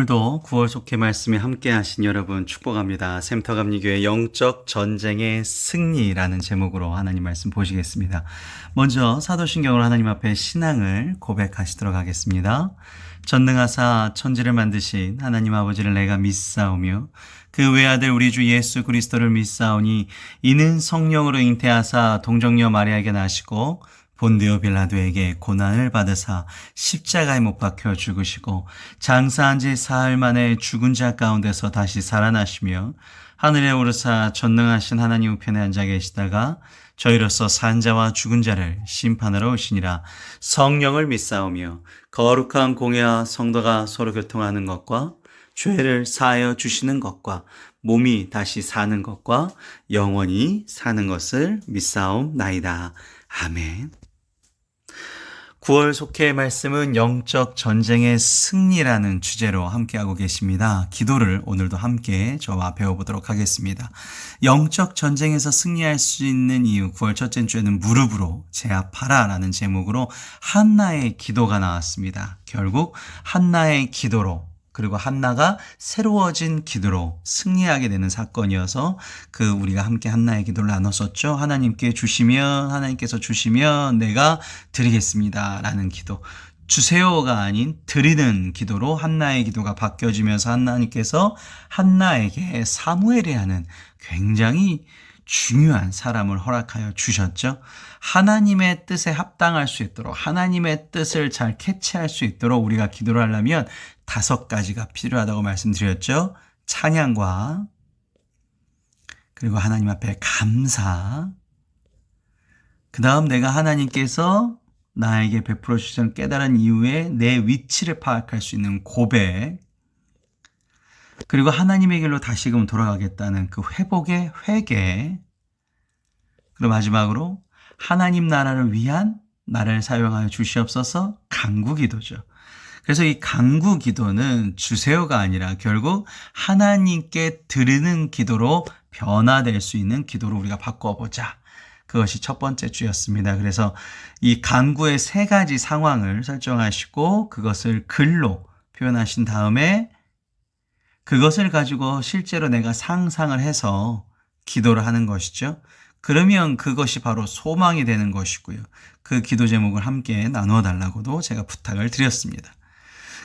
오늘도 9월 속해 말씀에 함께 하신 여러분 축복합니다. 샘터감리교회 영적 전쟁의 승리라는 제목으로 하나님 말씀 보시겠습니다. 먼저 사도신경으로 하나님 앞에 신앙을 고백하시도록 하겠습니다. 전능하사 천지를 만드신 하나님 아버지를 내가 믿사오며 그 외아들 우리 주 예수 그리스도를 믿사오니 이는 성령으로 잉태하사 동정녀 마리아에게 나시고 본디오 빌라도에게 고난을 받으사 십자가에 못 박혀 죽으시고 장사한 지 사흘 만에 죽은 자 가운데서 다시 살아나시며 하늘에 오르사 전능하신 하나님 우편에 앉아 계시다가 저희로서 산 자와 죽은 자를 심판하러 오시니라. 성령을 믿사오며 거룩한 공예와 성도가 서로 교통하는 것과 죄를 사하여 주시는 것과 몸이 다시 사는 것과 영원히 사는 것을 믿사옵나이다. 아멘. 9월 속해의 말씀은 영적 전쟁의 승리라는 주제로 함께하고 계십니다. 기도를 오늘도 함께 저와 배워보도록 하겠습니다. 영적 전쟁에서 승리할 수 있는 이유, 9월 첫째 주에는 무릎으로 제압하라 라는 제목으로 한나의 기도가 나왔습니다. 결국 한나의 기도로, 그리고 한나가 새로워진 기도로 승리하게 되는 사건이어서 우리가 함께 한나의 기도를 나눴었죠. 하나님께서 주시면 내가 드리겠습니다 라는 기도. 주세요가 아닌 드리는 기도로 한나의 기도가 바뀌어지면서 하나님께서 한나에게 사무엘이라는 굉장히 중요한 사람을 허락하여 주셨죠. 하나님의 뜻에 합당할 수 있도록, 하나님의 뜻을 잘 캐치할 수 있도록 우리가 기도를 하려면 5가지가 필요하다고 말씀드렸죠. 찬양과, 그리고 하나님 앞에 감사, 그 다음 내가 하나님께서 나에게 베풀어 주신 깨달은 이후에 내 위치를 파악할 수 있는 고백, 그리고 하나님의 길로 다시금 돌아가겠다는 그 회복의 회개, 그리고 마지막으로 하나님 나라를 위한 나를 사용하여 주시옵소서 간구기도죠. 그래서 이 간구기도는 주세요가 아니라 결국 하나님께 드리는 기도로 변화될 수 있는 기도로 우리가 바꿔보자. 그것이 첫 번째 주였습니다. 그래서 이 간구의 3가지 상황을 설정하시고 그것을 글로 표현하신 다음에 그것을 가지고 실제로 내가 상상을 해서 기도를 하는 것이죠. 그러면 그것이 바로 소망이 되는 것이고요. 그 기도 제목을 함께 나누어 달라고도 제가 부탁을 드렸습니다.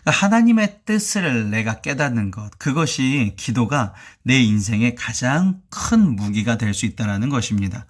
하나님의 뜻을 내가 깨닫는 것, 그것이 기도가 내 인생의 가장 큰 무기가 될 수 있다는 것입니다.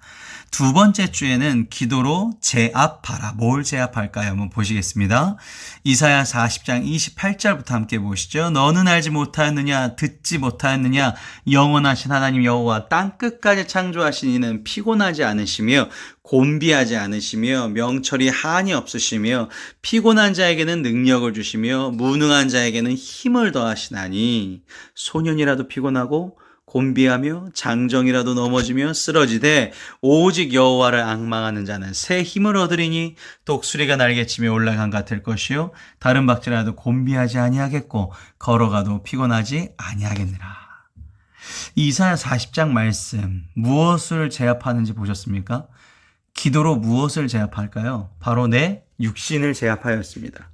2번째 주에는 기도로 제압하라. 뭘 제압할까요? 한번 보시겠습니다. 이사야 40장 28절부터 함께 보시죠. 너는 알지 못하였느냐, 듣지 못하였느냐, 영원하신 하나님 여호와 땅끝까지 창조하신 이는 피곤하지 않으시며 곤비하지 않으시며 명철이 한이 없으시며 피곤한 자에게는 능력을 주시며 무능한 자에게는 힘을 더하시나니 소년이라도 피곤하고 곤비하며 장정이라도 넘어지며 쓰러지되 오직 여호와를 앙망하는 자는 새 힘을 얻으리니 독수리가 날개치며 올라간 같을 것이요 다른 박질라도 곤비하지 아니하겠고 걸어가도 피곤하지 아니하겠느라. 이사야 40장 말씀 무엇을 제압하는지 보셨습니까? 기도로 무엇을 제압할까요? 바로 내 육신을 제압하였습니다.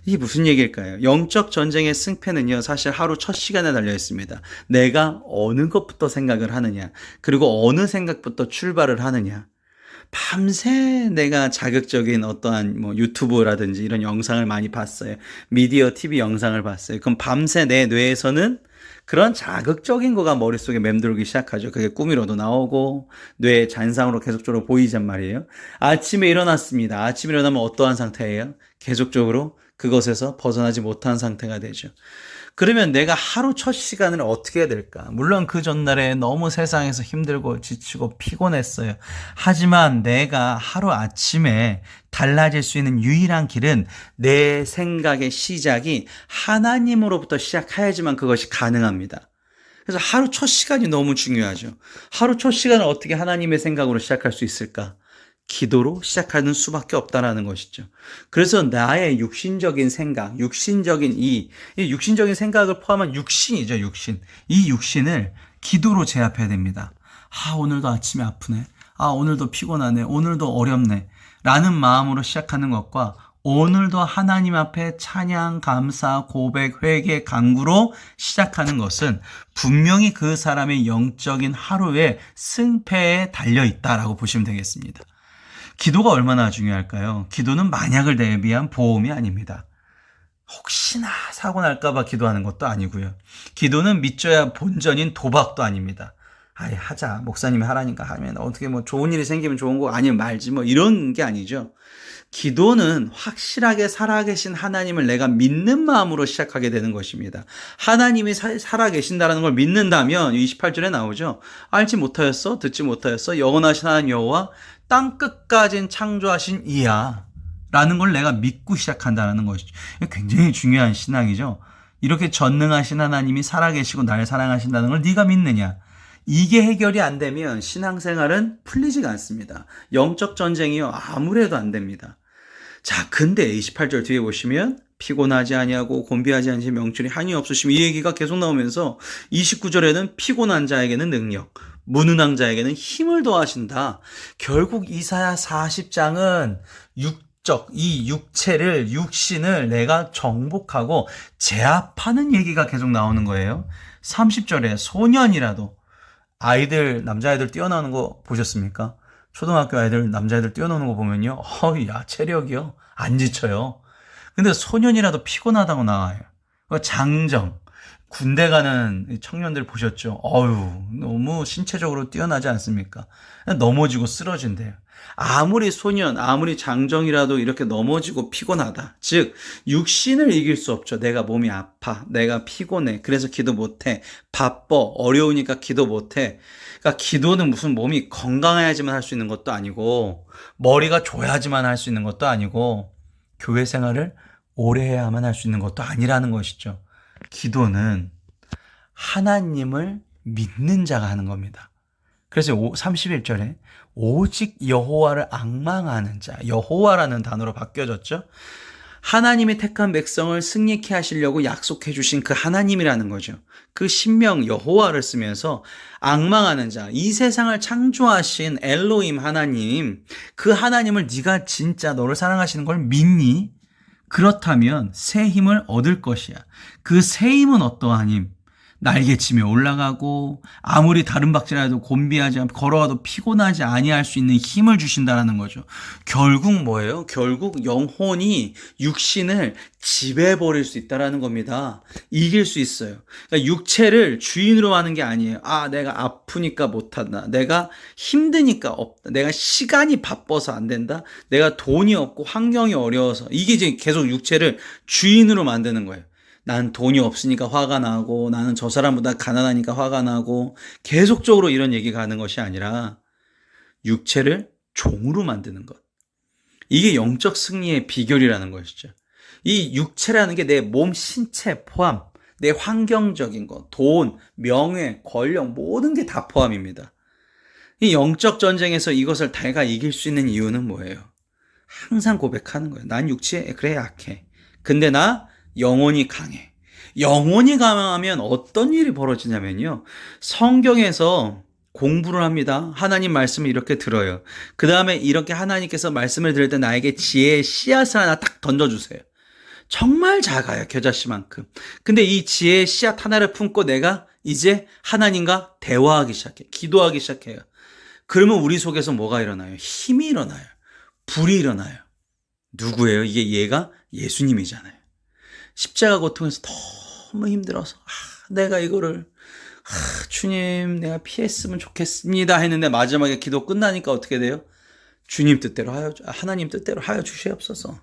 이게 무슨 얘기일까요? 영적 전쟁의 승패는요, 사실 하루 첫 시간에 달려 있습니다. 내가 어느 것부터 생각을 하느냐, 그리고 어느 생각부터 출발을 하느냐. 밤새 내가 자극적인 어떠한 유튜브라든지 이런 영상을 많이 봤어요. 미디어 TV 영상을 봤어요. 그럼 밤새 내 뇌에서는 그런 자극적인 거가 머릿속에 맴돌기 시작하죠. 그게 꿈이로도 나오고 뇌의 잔상으로 계속적으로 보이란 말이에요. 아침에 일어났습니다. 아침에 일어나면 어떠한 상태예요? 계속적으로 그것에서 벗어나지 못한 상태가 되죠. 그러면 내가 하루 첫 시간을 어떻게 해야 될까? 물론 그 전날에 너무 세상에서 힘들고 지치고 피곤했어요. 하지만 내가 하루 아침에 달라질 수 있는 유일한 길은 내 생각의 시작이 하나님으로부터 시작해야지만 그것이 가능합니다. 그래서 하루 첫 시간이 너무 중요하죠. 하루 첫 시간을 어떻게 하나님의 생각으로 시작할 수 있을까? 기도로 시작하는 수밖에 없다라는 것이죠. 그래서 나의 육신적인 생각, 육신적인 육신적인 생각을 포함한 육신이죠, 육신. 이 육신을 기도로 제압해야 됩니다. 오늘도 아침에 아프네. 오늘도 피곤하네. 오늘도 어렵네. 라는 마음으로 시작하는 것과 오늘도 하나님 앞에 찬양, 감사, 고백, 회개, 간구로 시작하는 것은 분명히 그 사람의 영적인 하루의 승패에 달려있다라고 보시면 되겠습니다. 기도가 얼마나 중요할까요? 기도는 만약을 대비한 보험이 아닙니다. 혹시나 사고 날까봐 기도하는 것도 아니고요. 기도는 믿져야 본전인 도박도 아닙니다. 아예 하자. 목사님이 하라니까 하면 어떻게 뭐 좋은 일이 생기면 좋은 거 아니면 말지 뭐 이런 게 아니죠. 기도는 확실하게 살아계신 하나님을 내가 믿는 마음으로 시작하게 되는 것입니다. 하나님이 살아계신다는 걸 믿는다면 28절에 나오죠. 알지 못하였어? 듣지 못하였어? 영원하신 하나님 여호와 땅끝까진 창조하신 이야 라는 걸 내가 믿고 시작한다는 것이죠. 굉장히 중요한 신앙이죠. 이렇게 전능하신 하나님이 살아계시고 나를 사랑하신다는 걸 네가 믿느냐? 이게 해결이 안 되면 신앙생활은 풀리지가 않습니다. 영적 전쟁이요 아무래도 안 됩니다. 자, 근데 28절 뒤에 보시면 피곤하지 아니하고 곤비하지 않으신 명철이 한이 없으시면 이 얘기가 계속 나오면서 29절에는 피곤한 자에게는 능력, 무능한 자에게는 힘을 더하신다. 결국 이사야 40장은 이 육체를, 육신을 내가 정복하고 제압하는 얘기가 계속 나오는 거예요. 30절에 소년이라도 남자아이들 뛰어나오는 거 보셨습니까? 초등학교 아이들, 남자아이들 뛰어노는 거 보면요. 야, 체력이요. 안 지쳐요. 근데 소년이라도 피곤하다고 나와요. 장정, 군대 가는 청년들 보셨죠? 너무 신체적으로 뛰어나지 않습니까? 넘어지고 쓰러진대요. 아무리 소년, 아무리 장정이라도 이렇게 넘어지고 피곤하다. 즉, 육신을 이길 수 없죠. 내가 몸이 아파. 내가 피곤해. 그래서 기도 못해. 바빠. 어려우니까 기도 못해. 그러니까 기도는 무슨 몸이 건강해야지만 할 수 있는 것도 아니고, 머리가 좋아야지만 할 수 있는 것도 아니고, 교회 생활을 오래 해야만 할 수 있는 것도 아니라는 것이죠. 기도는 하나님을 믿는 자가 하는 겁니다. 그래서 31절에 오직 여호와를 앙망하는 자, 여호와라는 단어로 바뀌어졌죠. 하나님이 택한 백성을 승리케 하시려고 약속해 주신 그 하나님이라는 거죠. 그 신명 여호와를 쓰면서 앙망하는 자, 이 세상을 창조하신 엘로힘 하나님, 그 하나님을 네가 진짜 너를 사랑하시는 걸 믿니? 그렇다면 새 힘을 얻을 것이야. 그 새 힘은 어떠한 힘? 날개치며 올라가고 아무리 다른 박질라도 곤비하지 않고 걸어가도 피곤하지 아니할 수 있는 힘을 주신다는 거죠. 결국 뭐예요? 결국 영혼이 육신을 지배해버릴 수 있다는 겁니다. 이길 수 있어요. 그러니까 육체를 주인으로 하는 게 아니에요. 내가 아프니까 못한다. 내가 힘드니까 없다. 내가 시간이 바빠서 안 된다. 내가 돈이 없고 환경이 어려워서. 이게 이제 계속 육체를 주인으로 만드는 거예요. 난 돈이 없으니까 화가 나고 나는 저 사람보다 가난하니까 화가 나고 계속적으로 이런 얘기가 하는 것이 아니라 육체를 종으로 만드는 것. 이게 영적 승리의 비결이라는 것이죠. 이 육체라는 게 내 몸, 신체 포함, 내 환경적인 것, 돈, 명예, 권력 모든 게 다 포함입니다. 이 영적 전쟁에서 이것을 내가 이길 수 있는 이유는 뭐예요? 항상 고백하는 거예요. 난 육체에 그래 약해. 근데 나 영혼이 강해. 영혼이 강하면 어떤 일이 벌어지냐면요. 성경에서 공부를 합니다. 하나님 말씀을 이렇게 들어요. 그 다음에 이렇게 하나님께서 말씀을 들을 때 나에게 지혜의 씨앗을 하나 딱 던져주세요. 정말 작아요. 겨자씨만큼. 근데 이 지혜의 씨앗 하나를 품고 내가 이제 하나님과 대화하기 시작해요. 기도하기 시작해요. 그러면 우리 속에서 뭐가 일어나요? 힘이 일어나요. 불이 일어나요. 누구예요? 이게 얘가 예수님이잖아요. 십자가 고통에서 너무 힘들어서 내가 이거를 주님 내가 피했으면 좋겠습니다 했는데 마지막에 기도 끝나니까 어떻게 돼요? 주님 뜻대로 하나님 뜻대로 하여 주시옵소서.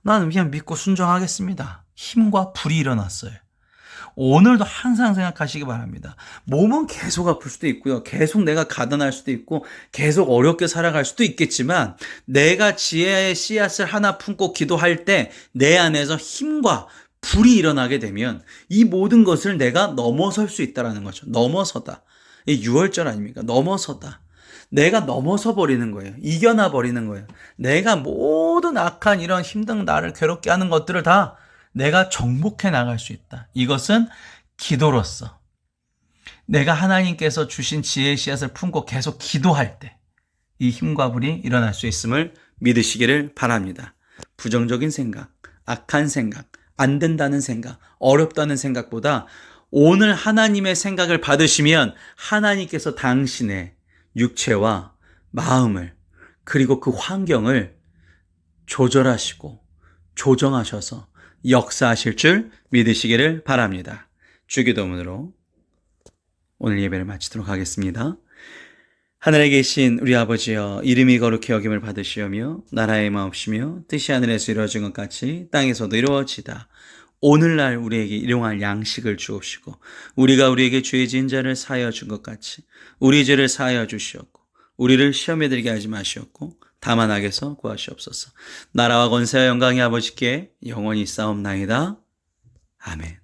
나는 그냥 믿고 순종하겠습니다. 힘과 불이 일어났어요. 오늘도 항상 생각하시기 바랍니다. 몸은 계속 아플 수도 있고요. 계속 내가 가난할 수도 있고 계속 어렵게 살아갈 수도 있겠지만 내가 지혜의 씨앗을 하나 품고 기도할 때 내 안에서 힘과 불이 일어나게 되면 이 모든 것을 내가 넘어설 수 있다는 거죠. 넘어서다. 이 6월절 아닙니까? 넘어서다. 내가 넘어서 버리는 거예요. 이겨나 버리는 거예요. 내가 모든 악한 이런 힘든 나를 괴롭게 하는 것들을 다 내가 정복해 나갈 수 있다. 이것은 기도로서 내가 하나님께서 주신 지혜의 씨앗을 품고 계속 기도할 때 이 힘과 불이 일어날 수 있음을 믿으시기를 바랍니다. 부정적인 생각, 악한 생각, 안 된다는 생각, 어렵다는 생각보다 오늘 하나님의 생각을 받으시면 하나님께서 당신의 육체와 마음을 그리고 그 환경을 조절하시고 조정하셔서 역사하실 줄 믿으시기를 바랍니다. 주기도문으로 오늘 예배를 마치도록 하겠습니다. 하늘에 계신 우리 아버지여, 이름이 거룩히 여김을 받으시오며 나라의 마옵시며 뜻이 하늘에서 이루어진 것 같이 땅에서도 이루어지다. 오늘날 우리에게 일용할 양식을 주옵시고 우리가 우리에게 죄 지은 자를 사하여 준 것 같이 우리 죄를 사하여 주시옵고 우리를 시험에 들게 하지 마시옵고 다만 악에서 구하시옵소서. 나라와 권세와 영광이 아버지께 영원히 있사옵나이다. 아멘.